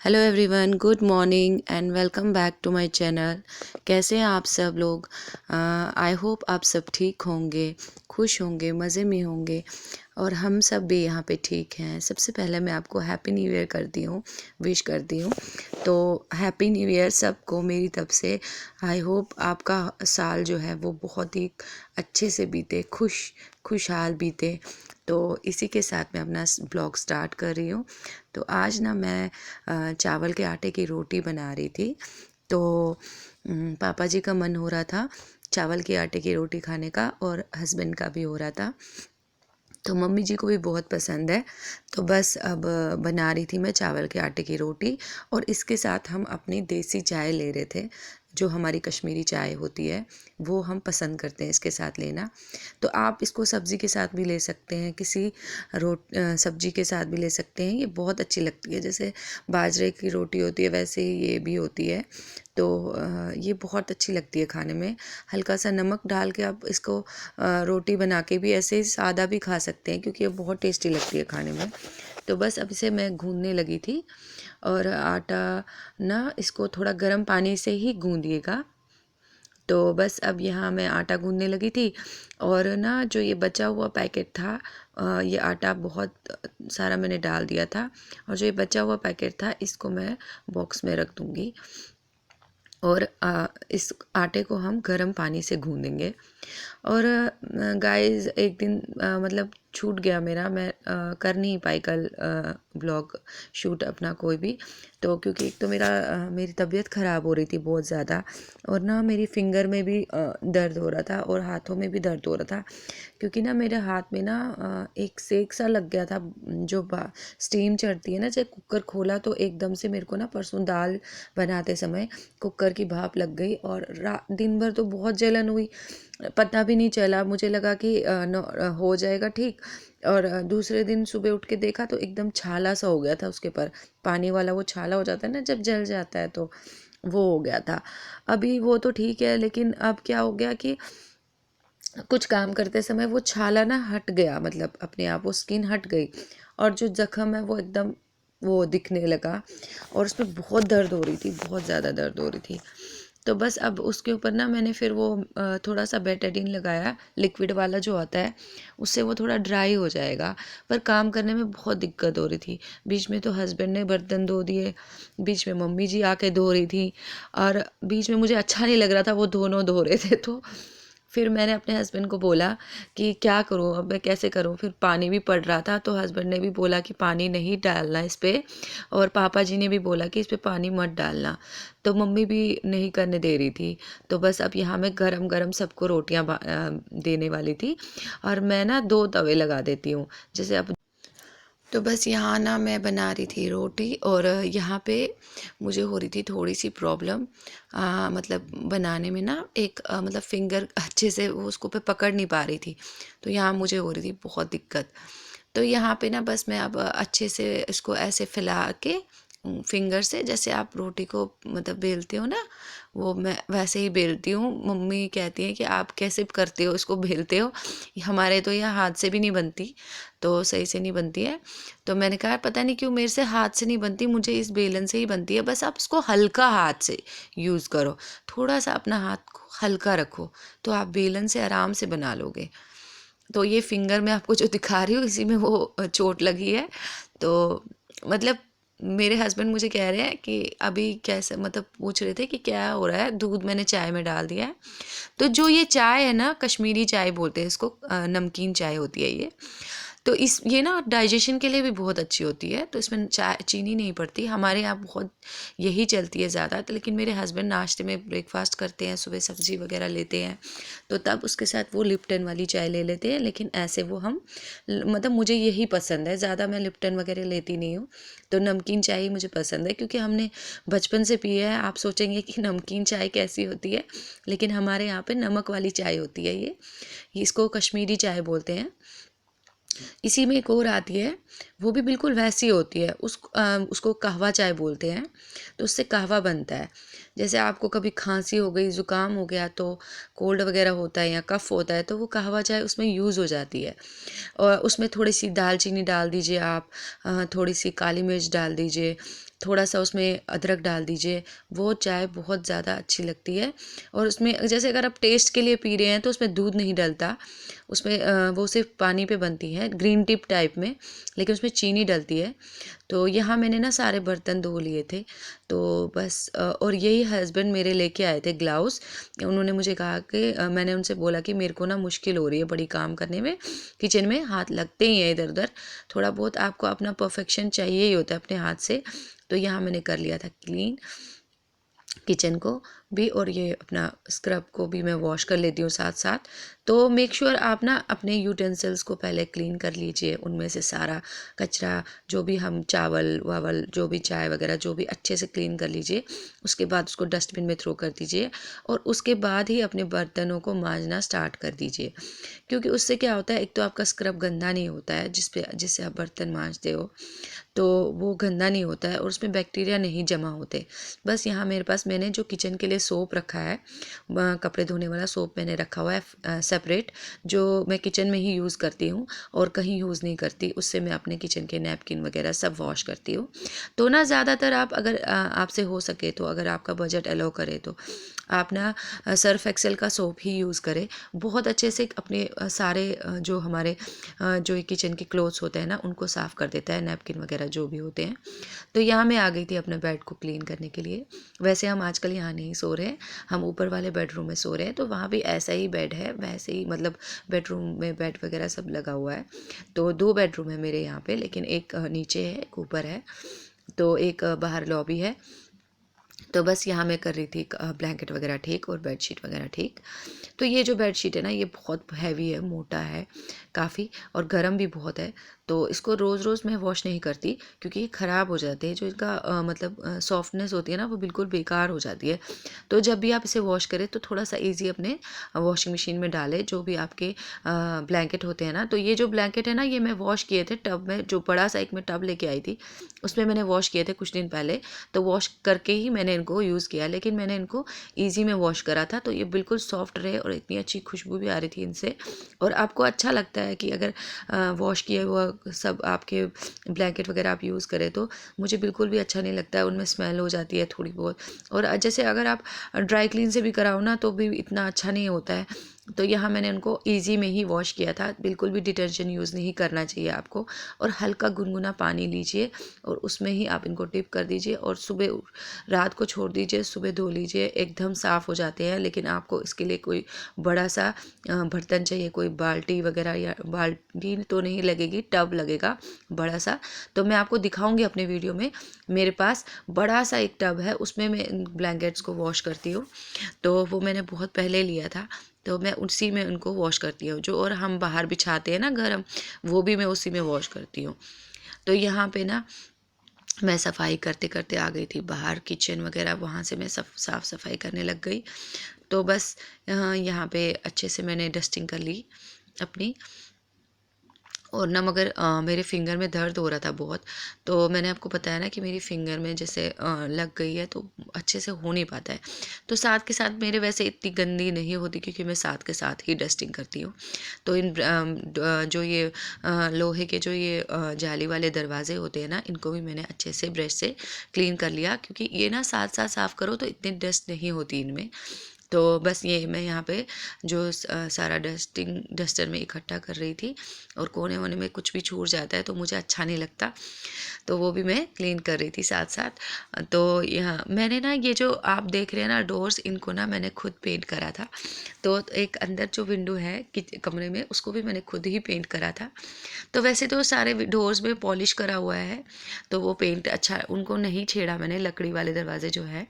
Hello everyone, good morning and welcome back to my channel. कैसे हैं आप सब लोग? आई होप आप सब ठीक होंगे, खुश होंगे, मज़े में होंगे और हम सब भी यहाँ पे ठीक हैं। सबसे पहले मैं आपको हैप्पी न्यू ईयर करती हूँ, विश करती हूँ। तो हैप्पी न्यू ईयर सबको मेरी तरफ से। आई होप आपका साल जो है वो बहुत ही अच्छे से बीते, खुशहाल बीते। तो इसी के साथ मैं अपना ब्लॉग स्टार्ट कर रही हूँ। तो आज ना मैं चावल के आटे की रोटी बना रही थी। तो पापा जी का मन हो रहा था चावल के आटे की रोटी खाने का और हस्बैंड का भी हो रहा था। तो मम्मी जी को भी बहुत पसंद है। तो बस अब बना रही थी मैं चावल के आटे की रोटी और इसके साथ हम अपनी देसी चाय ले रहे थे। जो हमारी कश्मीरी चाय होती है वो हम पसंद करते हैं इसके साथ लेना। तो आप इसको सब्ज़ी के साथ भी ले सकते हैं, किसी सब्ज़ी के साथ भी ले सकते हैं। ये बहुत अच्छी लगती है, जैसे बाजरे की रोटी होती है वैसे ही ये भी होती है। तो ये बहुत अच्छी लगती है खाने में। हल्का सा नमक डाल के आप इसको रोटी बना के भी ऐसे ही सादा भी खा सकते हैं, क्योंकि ये बहुत टेस्टी लगती है खाने में। तो बस अब इसे मैं गूँधने लगी थी और आटा ना इसको थोड़ा गर्म पानी से ही गूँधिएगा। तो बस अब यहाँ मैं आटा गूँधने लगी थी और ना जो ये बचा हुआ पैकेट था, ये आटा बहुत सारा मैंने डाल दिया था और जो ये बचा हुआ पैकेट था इसको मैं बॉक्स में रख दूँगी और इस आटे को हम गर्म पानी से गूँधेंगे। और गाइस एक दिन मतलब छूट गया मेरा, मैं कर नहीं पाई कल ब्लॉग शूट अपना कोई भी। तो क्योंकि एक तो मेरी तबीयत ख़राब हो रही थी बहुत ज़्यादा और ना मेरी फिंगर में भी दर्द हो रहा था और हाथों में भी दर्द हो रहा था, क्योंकि ना मेरे हाथ में ना एक सेक सा लग गया था। जो स्टीम चढ़ती है ना, जब कुकर खोला तो एकदम से मेरे को ना परसों दाल बनाते समय कुकर की भाप लग गई और दिन भर तो बहुत जलन हुई, पता भी नहीं चला। मुझे लगा कि हो जाएगा ठीक। और दूसरे दिन सुबह उठ के देखा तो एकदम छाला सा हो गया था उसके पर, पानी वाला वो छाला हो जाता है ना जब जल जाता है, तो वो हो गया था। अभी वो तो ठीक है, लेकिन अब क्या हो गया कि कुछ काम करते समय वो छाला ना हट गया, मतलब अपने आप वो स्किन हट गई और जो ज़ख्म है वो एकदम वो दिखने लगा और उसमें बहुत दर्द हो रही थी, बहुत ज़्यादा दर्द हो रही थी। तो बस अब उसके ऊपर ना मैंने फिर वो थोड़ा सा बेटाडीन लगाया, लिक्विड वाला जो आता है, उससे वो थोड़ा ड्राई हो जाएगा। पर काम करने में बहुत दिक्कत हो रही थी। बीच में तो हस्बैंड ने बर्तन धो दिए, बीच में मम्मी जी आके धो रही थी और बीच में मुझे अच्छा नहीं लग रहा था, वो दोनों धो रहे थे। तो फिर मैंने अपने हस्बैंड को बोला कि क्या करूँ, अब मैं कैसे करूँ। फिर पानी भी पड़ रहा था तो हस्बैंड ने भी बोला कि पानी नहीं डालना इस पर, और पापा जी ने भी बोला कि इस पर पानी मत डालना। तो मम्मी भी नहीं करने दे रही थी। तो बस अब यहाँ मैं गरम गरम सबको रोटियाँ देने वाली थी और मैं ना 2 तवे लगा देती हूँ, जैसे अब। तो बस यहाँ ना मैं बना रही थी रोटी और यहाँ पे मुझे हो रही थी थोड़ी सी प्रॉब्लम, मतलब बनाने में ना एक मतलब फिंगर अच्छे से वो उसको पे पकड़ नहीं पा रही थी। तो यहाँ मुझे हो रही थी बहुत दिक्कत। तो यहाँ पे ना बस मैं अब अच्छे से इसको ऐसे फैला के फिंगर से, जैसे आप रोटी को मतलब बेलते हो ना, वो मैं वैसे ही बेलती हूँ। मम्मी कहती हैं कि आप कैसे करते हो इसको, बेलते हो। हमारे तो यहाँ हाथ से भी नहीं बनती, तो सही से नहीं बनती है। तो मैंने कहा पता नहीं क्यों मेरे से हाथ से नहीं बनती, मुझे इस बेलन से ही बनती है। बस आप इसको हल्का हाथ से यूज़ करो, थोड़ा सा अपना हाथ को हल्का रखो, तो आप बेलन से आराम से बना लोगे। तो ये फिंगर मैं आपको जो दिखा रही हूँ इसी में वो चोट लगी है। तो मतलब मेरे हस्बैंड मुझे कह रहे हैं कि अभी कैसे, मतलब पूछ रहे थे कि क्या हो रहा है। दूध मैंने चाय में डाल दिया है। तो जो ये चाय है ना, कश्मीरी चाय बोलते हैं इसको, नमकीन चाय होती है ये। तो ये ना डाइजेशन के लिए भी बहुत अच्छी होती है, तो इसमें चाय चीनी नहीं पड़ती। हमारे यहाँ बहुत यही चलती है ज़्यादा। तो लेकिन मेरे हस्बैंड नाश्ते में ब्रेकफास्ट करते हैं, सुबह सब्ज़ी वगैरह लेते हैं, तो तब उसके साथ वो लिप्टन वाली चाय ले लेते हैं। लेकिन ऐसे वो हम मतलब मुझे यही पसंद है, ज़्यादा मैं लिप्टन वगैरह लेती नहीं हूँ। तो नमकीन चाय ही मुझे पसंद है, क्योंकि हमने बचपन से पी है। आप सोचेंगे कि नमकीन चाय कैसी होती है, लेकिन हमारे यहाँ पे नमक वाली चाय होती है ये इसको कश्मीरी चाय बोलते हैं। इसी में एक और आती है, वो भी बिल्कुल वैसी होती है, उसको कहवा चाय बोलते हैं। तो उससे कहवा बनता है। जैसे आपको कभी खांसी हो गई, ज़ुकाम हो गया, तो कोल्ड वगैरह होता है या कफ़ होता है, तो वो कहवा चाय उसमें यूज़ हो जाती है। और उसमें थोड़ी सी दालचीनी डाल दीजिए आप, थोड़ी सी काली मिर्च डाल दीजिए, थोड़ा सा उसमें अदरक डाल दीजिए, वो चाय बहुत ज़्यादा अच्छी लगती है। और उसमें जैसे अगर आप टेस्ट के लिए पी रहे हैं तो उसमें दूध नहीं डलता, उसमें वो सिर्फ पानी पे बनती है ग्रीन टी टाइप में, लेकिन उसमें चीनी डलती है। तो यहाँ मैंने ना सारे बर्तन धो लिए थे। तो बस और यही हस्बैंड मेरे लेके आए थे ग्लव्स। उन्होंने मुझे कहा कि मैंने उनसे बोला कि मेरे को ना मुश्किल हो रही है बड़ी काम करने में, किचन में हाथ लगते ही हैं इधर उधर, थोड़ा बहुत आपको अपना परफेक्शन चाहिए ही होता है अपने हाथ से। तो यहाँ मैंने कर लिया था क्लीन किचन को भी, और ये अपना स्क्रब को भी मैं वॉश कर लेती हूँ साथ साथ। तो मेक श्योर आप ना अपने यूटेंसिल्स को पहले क्लीन कर लीजिए, उनमें से सारा कचरा जो भी हम चावल वावल जो भी चाय वगैरह जो भी अच्छे से क्लीन कर लीजिए। उसके बाद उसको डस्टबिन में थ्रो कर दीजिए, और उसके बाद ही अपने बर्तनों को मांजना स्टार्ट कर दीजिए। क्योंकि उससे क्या होता है, एक तो आपका स्क्रब गंदा नहीं होता है जिससे आप बर्तन मांजते हो, तो वो गंदा नहीं होता है और उसमें बैक्टीरिया नहीं जमा होते। बस यहाँ मेरे पास मैंने जो किचन के लिए सोप रखा है, कपड़े धोने वाला सोप मैंने रखा हुआ है सेपरेट, जो मैं किचन में ही यूज़ करती हूँ और कहीं यूज़ नहीं करती। उससे मैं अपने किचन के नैपकिन वगैरह सब वॉश करती हूँ। तो ना ज़्यादातर आप अगर आपसे हो सके तो, अगर आपका बजट अलाउ करे तो आप ना सर्फ एक्सेल का सोप ही यूज़ करें। बहुत अच्छे से अपने सारे जो हमारे जो किचन के क्लोथ्स होते हैं ना उनको साफ़ कर देता है, नैपकिन वगैरह जो भी होते हैं। तो यहाँ मैं आ गई थी अपने बेड को क्लीन करने के लिए। वैसे हम आजकल यहाँ नहीं सो रहे हैं, हम ऊपर वाले बेडरूम में सो रहे हैं। तो वहाँ भी ऐसा ही बेड है, वैसे ही मतलब बेडरूम में बेड वगैरह सब लगा हुआ है। तो 2 बेडरूम है मेरे यहाँ पे, लेकिन एक नीचे है एक ऊपर है, तो एक बाहर लॉबी है। तो बस यहाँ मैं कर रही थी ब्लैंकेट वगैरह ठीक और बेडशीट वगैरह ठीक। तो ये जो बेडशीट है ना ये बहुत हैवी है, मोटा है काफ़ी, और गर्म भी बहुत है। तो इसको रोज़ रोज़ मैं वॉश नहीं करती, क्योंकि ये ख़राब हो जाते हैं। जो इनका मतलब सॉफ्टनेस होती है ना वो बिल्कुल बेकार हो जाती है। तो जब भी आप इसे वॉश करें तो थोड़ा सा ईजी अपने वॉशिंग मशीन में डालें जो भी आपके ब्लैंकेट होते हैं ना। तो ये जो ब्लैंकेट है ना ये मैं वॉश किए थे टब में, जो बड़ा सा एक मैं टब लेके आई थी उसमें मैंने वॉश किए थे कुछ दिन पहले। तो वॉश करके ही मैंने इनको यूज़ किया, लेकिन मैंने इनको ईजी में वॉश करा था तो ये बिल्कुल सॉफ्ट रहे और इतनी अच्छी खुशबू भी आ रही थी इनसे। और आपको अच्छा लगता है कि अगर वॉश किए हुआ सब आपके ब्लैंकेट वगैरह आप यूज़ करें, तो मुझे बिल्कुल भी अच्छा नहीं लगता है, उनमें स्मेल हो जाती है थोड़ी बहुत। और जैसे अगर आप ड्राई क्लीन से भी कराओ ना तो भी इतना अच्छा नहीं होता है। तो यहाँ मैंने उनको इजी में ही वॉश किया था, बिल्कुल भी डिटर्जेंट यूज़ नहीं करना चाहिए आपको। और हल्का गुनगुना पानी लीजिए और उसमें ही आप इनको डिप कर दीजिए, और सुबह रात को छोड़ दीजिए, सुबह धो लीजिए, एकदम साफ़ हो जाते हैं। लेकिन आपको इसके लिए कोई बड़ा सा बर्तन चाहिए, कोई बाल्टी वगैरह, या बाल्टी तो नहीं लगेगी, टब लगेगा बड़ा सा। तो मैं आपको दिखाऊंगी अपने वीडियो में, मेरे पास बड़ा सा एक टब है, उसमें मैं ब्लैंकेट्स को वॉश करती हूँ। तो वो मैंने बहुत पहले लिया था, तो मैं उसी में उनको वॉश करती हूँ। जो और हम बाहर बिछाते हैं ना गरम, वो भी मैं उसी में वॉश करती हूँ। तो यहाँ पे ना मैं सफाई करते करते आ गई थी बाहर, किचन वगैरह वहाँ से मैं साफ़ सफाई करने लग गई। तो बस यहाँ पे अच्छे से मैंने डस्टिंग कर ली अपनी। और ना मगर मेरे फिंगर में दर्द हो रहा था बहुत। तो मैंने आपको बताया ना कि मेरी फिंगर में जैसे लग गई है तो अच्छे से हो नहीं पाता है। तो साथ के साथ मेरे वैसे इतनी गंदी नहीं होती, क्योंकि मैं साथ के साथ ही डस्टिंग करती हूँ। तो इन जो ये लोहे के जो ये जाली वाले दरवाजे होते हैं ना, इनको भी मैंने अच्छे से ब्रश से क्लीन कर लिया, क्योंकि ये ना साथ साथ साफ़ करो तो इतनी डस्ट नहीं होती इनमें। तो बस ये मैं यहाँ पे जो सारा डस्टर में इकट्ठा कर रही थी, और कोने वोने में कुछ भी छूट जाता है तो मुझे अच्छा नहीं लगता, तो वो भी मैं क्लीन कर रही थी साथ साथ। तो यहाँ मैंने ना ये जो आप देख रहे हैं ना डोर्स, इनको ना मैंने खुद पेंट करा था। तो एक अंदर जो विंडो है कमरे में, उसको भी मैंने खुद ही पेंट करा था। तो वैसे तो सारे डोर्स में पॉलिश करा हुआ है, तो वो पेंट अच्छा उनको नहीं छेड़ा मैंने, लकड़ी वाले दरवाजे जो है।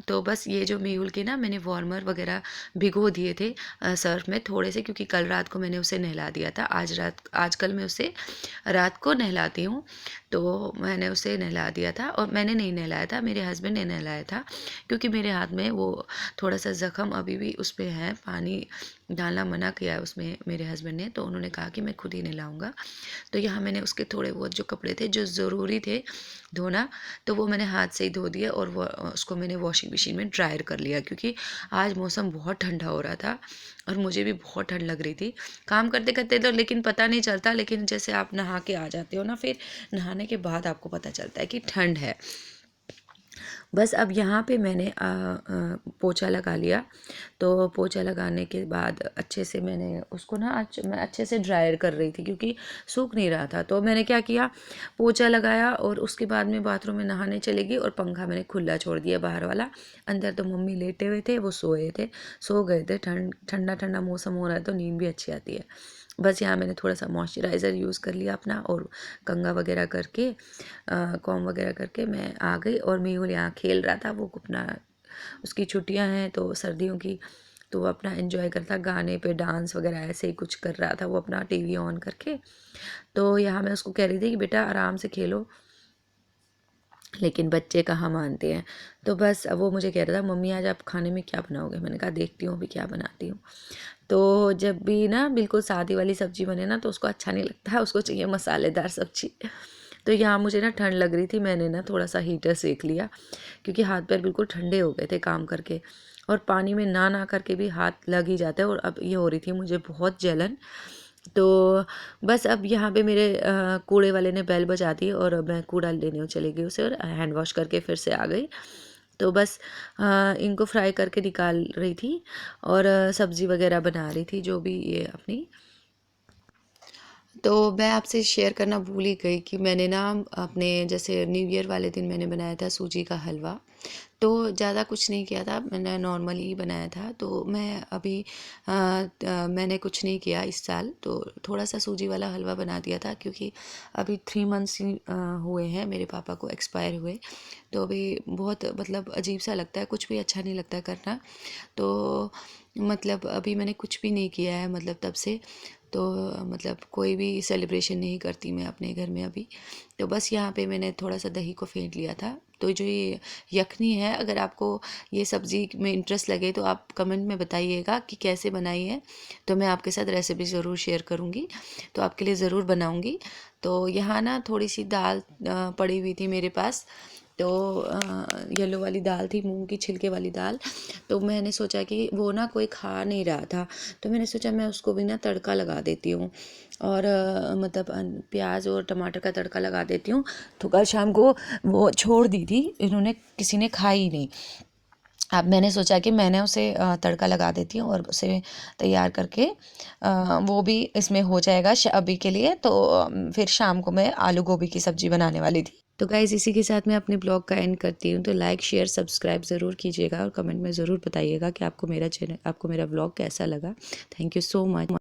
तो बस ये जो मेहुल के ना मैंने वार्मर वगैरह भिगो दिए थे सर्फ में थोड़े से, क्योंकि कल रात को मैंने उसे नहला दिया था। आजकल मैं उसे रात को नहलाती हूँ। तो मैंने उसे नहला दिया था, और मैंने नहीं नहलाया था, मेरे हस्बैंड ने नहलाया था, क्योंकि मेरे हाथ में वो थोड़ा सा ज़ख़म अभी भी उस पर है। पानी डालना मना किया है उसमें मेरे हस्बैंड ने, तो उन्होंने कहा कि मैं खुद ही नहलाऊँगा। तो यहाँ मैंने उसके थोड़े बहुत जो कपड़े थे जो ज़रूरी थे धोना, तो वो मैंने हाथ से ही धो दिया, और वो उसको मैंने वॉशिंग मशीन में ड्रायर कर लिया, क्योंकि आज मौसम बहुत ठंडा हो रहा था और मुझे भी बहुत ठंड लग रही थी काम करते करते। तो लेकिन पता नहीं चलता, लेकिन जैसे आप नहा के आ जाते हो ना, फिर नहाने जाने के बाद आपको पता चलता है कि ठंड है। बस अब यहाँ पे मैंने पोछा लगा लिया। तो पोछा लगाने के बाद अच्छे से मैंने उसको ना आज मैं अच्छे से ड्रायर कर रही थी क्योंकि सूख नहीं रहा था। तो मैंने क्या किया, पोछा लगाया और उसके बाद में बाथरूम में नहाने चली गई और पंखा मैंने खुला छोड़ दिया बाहर वाला। अंदर तो मम्मी लेटे हुए थे, वो सोए थे, सो गए थे। ठंडा ठंडा मौसम हो रहा है तो नींद भी अच्छी आती है। बस यहाँ मैंने थोड़ा सा मॉइस्चराइज़र यूज़ कर लिया अपना और कंघा वगैरह करके कॉम वगैरह करके मैं आ गई। और मेहुल यहाँ खेल रहा था, वो अपना उसकी छुट्टियां हैं तो सर्दियों की, तो वो अपना एंजॉय करता, गाने पे डांस वगैरह ऐसे ही कुछ कर रहा था वो अपना टीवी ऑन करके। तो यहाँ मैं उसको कह रही थी कि बेटा आराम से खेलो, लेकिन बच्चे कहाँ मानते हैं। तो बस अब वो मुझे कह रहा था मम्मी आज आप खाने में क्या बनाओगे। मैंने कहा देखती हूँ अभी क्या बनाती हूँ। तो जब भी ना बिल्कुल सादी वाली सब्जी बने ना तो उसको अच्छा नहीं लगता, उसको चाहिए मसालेदार सब्जी। तो यहाँ मुझे ना ठंड लग रही थी, मैंने ना थोड़ा सा हीटर सेक लिया क्योंकि हाथ पैर बिल्कुल ठंडे हो गए थे काम करके, और पानी में ना करके भी हाथ लग ही जाता है। और अब ये हो रही थी मुझे बहुत जलन। तो बस अब यहाँ पे मेरे कूड़े वाले ने बेल बजा दी और मैं कूड़ा लेने चली गई उसे, और हैंड वॉश करके फिर से आ गई। तो बस इनको फ्राई करके निकाल रही थी और सब्ज़ी वगैरह बना रही थी जो भी ये अपनी। तो मैं आपसे शेयर करना भूल ही गई कि मैंने ना अपने जैसे न्यू ईयर वाले दिन मैंने बनाया था सूजी का हलवा। तो ज़्यादा कुछ नहीं किया था, मैंने नॉर्मली ही बनाया था। तो मैं अभी मैंने कुछ नहीं किया इस साल, तो थोड़ा सा सूजी वाला हलवा बना दिया था क्योंकि अभी 3 मंथ्स ही हुए हैं मेरे पापा को एक्सपायर हुए। तो अभी बहुत मतलब अजीब सा लगता है, कुछ भी अच्छा नहीं लगता करना। तो मतलब अभी मैंने कुछ भी नहीं किया है मतलब तब से। तो मतलब कोई भी सेलिब्रेशन नहीं करती मैं अपने घर में अभी। तो बस यहाँ पे मैंने थोड़ा सा दही को फेंट लिया था। तो जो ये यखनी है, अगर आपको ये सब्ज़ी में इंटरेस्ट लगे तो आप कमेंट में बताइएगा कि कैसे बनाई है, तो मैं आपके साथ रेसिपी ज़रूर शेयर करूँगी, तो आपके लिए ज़रूर बनाऊँगी। तो यहाँ ना थोड़ी सी दाल पड़ी हुई थी मेरे पास, तो येलो वाली दाल थी, मूंग की छिलके वाली दाल। तो मैंने सोचा कि वो ना कोई खा नहीं रहा था, तो मैंने सोचा मैं उसको भी ना तड़का लगा देती हूँ, और मतलब प्याज और टमाटर का तड़का लगा देती हूँ। तो कल शाम को वो छोड़ दी थी, इन्होंने किसी ने खाई ही नहीं। अब मैंने सोचा कि मैंने उसे तड़का लगा देती हूँ और उसे तैयार करके वो भी इसमें हो जाएगा अभी के लिए। तो फिर शाम को मैं आलू गोभी की सब्ज़ी बनाने वाली थी। तो गाइज़ इसी के साथ मैं अपने ब्लॉग का एंड करती हूँ। तो लाइक शेयर सब्सक्राइब ज़रूर कीजिएगा और कमेंट में ज़रूर बताइएगा कि आपको मेरा ब्लॉग कैसा लगा। Thank you so much.